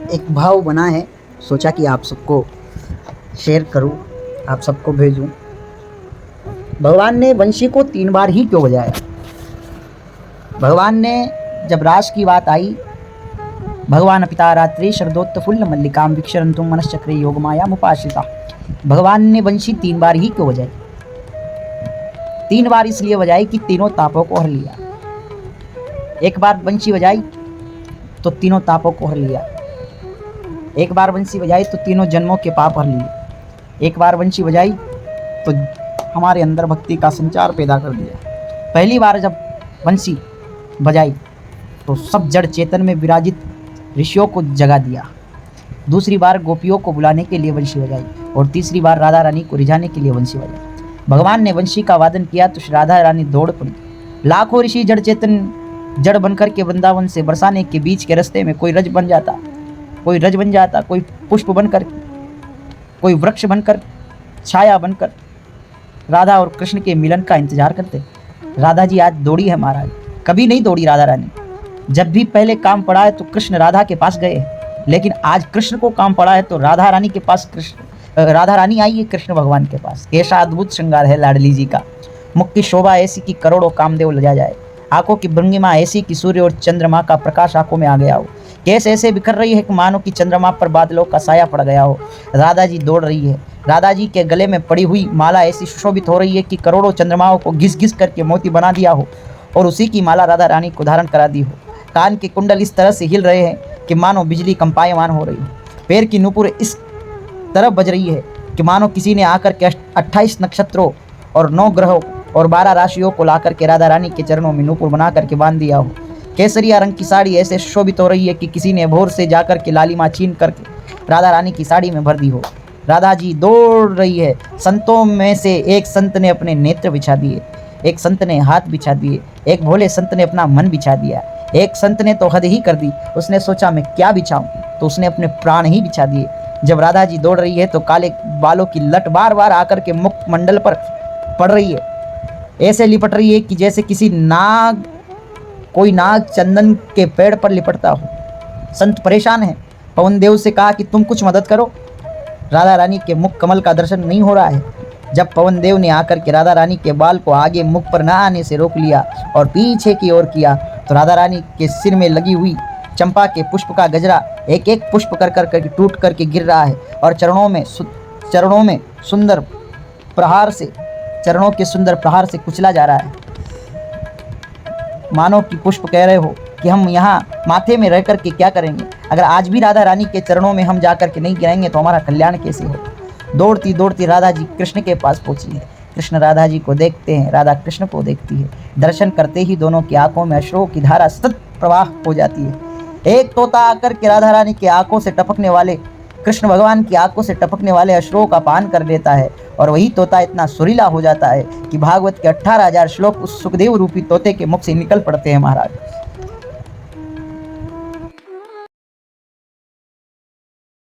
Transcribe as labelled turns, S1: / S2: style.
S1: एक भाव बना है, सोचा कि आप सबको शेयर करूं, आप सबको भेजूं। भगवान ने बंशी को 3 बार ही क्यों बजाया? भगवान ने जब रास की बात आई, भगवान पिता रात्रि शरदोत्फुल्ल मल्लिकाम वीक्षरंतुम मनश्चक्रे योग माया मुपाश्रिता। भगवान ने बंशी 3 बार ही क्यों बजाई? 3 बार इसलिए बजाई कि तीनों तापों को हर लिया। एक बार बंशी बजाई तो तीनों तापों को हर लिया। एक बार बंशी बजाई तो तीनों जन्मों के पाप हर लिए। एक बार बंशी बजाई तो हमारे अंदर भक्ति का संचार पैदा कर दिया। पहली बार जब बंशी बजाई तो सब जड़ चेतन में विराजित ऋषियों को जगा दिया। दूसरी बार गोपियों को बुलाने के लिए बंशी बजाई और तीसरी बार राधा रानी को रिझाने के लिए बंशी बजाई। भगवान ने बंशी का वादन किया तो राधा रानी दौड़ पड़ी। लाखों ऋषि जड़ चेतन जड़ बनकर के वृंदावन से बरसाने के बीच के रास्ते में कोई रज बन जाता, कोई रज बन जाता, कोई पुष्प बनकर, कोई वृक्ष बनकर, छाया बनकर राधा और कृष्ण के मिलन का इंतजार करते। राधा जी आज दौड़ी है महाराज, कभी नहीं दौड़ी राधा रानी। जब भी पहले काम पड़ा है तो कृष्ण राधा के पास गए हैं, लेकिन आज कृष्ण को काम पड़ा है तो राधा रानी के पास राधा रानी आई है कृष्ण भगवान के पास। ऐसा अद्भुत श्रृंगार है लाडली जी का। मुख की शोभा ऐसी कि करोड़ों कामदेव लजा जाए। आंखों की भंगिमा ऐसी कि सूर्य और चंद्रमा का प्रकाश आंखों में आ गया हो। केस ऐसे बिखर रही है कि मानो कि चंद्रमा पर बादलों का साया पड़ गया हो। राधा जी दौड़ रही है। राधा जी के गले में पड़ी हुई माला ऐसी सुशोभित हो रही है कि करोड़ों चंद्रमाओं को घिस घिस करके मोती बना दिया हो और उसी की माला राधा रानी को धारण करा दी हो। कान के कुंडल इस तरह से हिल रहे हैं कि मानो बिजली कंपायमान हो रही हो। पैर की नुपुर इस तरह बज रही है कि मानो किसी ने आकर के 28 नक्षत्रों और 9 ग्रहों और 12 राशियों को लाकर के राधा रानी के चरणों में नुपुर बना करके बांध दिया हो। केसरिया रंग की साड़ी ऐसे शोभित हो रही है कि किसी ने भोर से जाकर के लालिमा छीन करके राधा रानी की साड़ी में भर दी हो। राधा जी दौड़ रही है। संतों में से एक संत ने अपने नेत्र बिछा दिए, एक संत ने हाथ बिछा दिए, एक भोले संत ने अपना मन बिछा दिया, एक संत ने तो हद ही कर दी। उसने सोचा मैं क्या बिछाऊं, तो उसने अपने प्राण ही बिछा दिए। जब राधा जी दौड़ रही है तो काले बालों की लट बार बार आकर के मुख मंडल पर पड़ रही है। ऐसे लिपट रही है कि जैसे कोई नाग चंदन के पेड़ पर लिपटता हो। संत परेशान है। पवन देव से कहा कि तुम कुछ मदद करो, राधा रानी के मुख कमल का दर्शन नहीं हो रहा है। जब पवन देव ने आकर के राधा रानी के बाल को आगे मुख पर न आने से रोक लिया और पीछे की ओर किया तो राधा रानी के सिर में लगी हुई चंपा के पुष्प का गजरा एक एक पुष्प कर कर करके टूट करके गिर रहा है और चरणों के सुंदर प्रहार से कुचला जा रहा है। मानो कि पुष्प कह रहे हो कि हम यहाँ माथे में रह कर के क्या करेंगे। अगर आज भी राधा रानी के चरणों में हम जाकर के नहीं गिरेंगे तो हमारा कल्याण कैसे हो। दौड़ती दौड़ती राधा जी कृष्ण के पास पहुंची है। कृष्ण राधा जी को देखते हैं, राधा कृष्ण को देखती है। दर्शन करते ही दोनों की आंखों में अश्रों की धारा सतत प्रवाह हो जाती है। एक तोता आकर के राधा रानी की आंखों से टपकने वाले, कृष्ण भगवान की आंखों से टपकने वाले अश्रों का पान कर लेता है और वही तोता इतना सुरीला हो जाता है कि भागवत के 18,000 श्लोक उस सुखदेव रूपी तोते के मुख से निकल पड़ते हैं महाराज।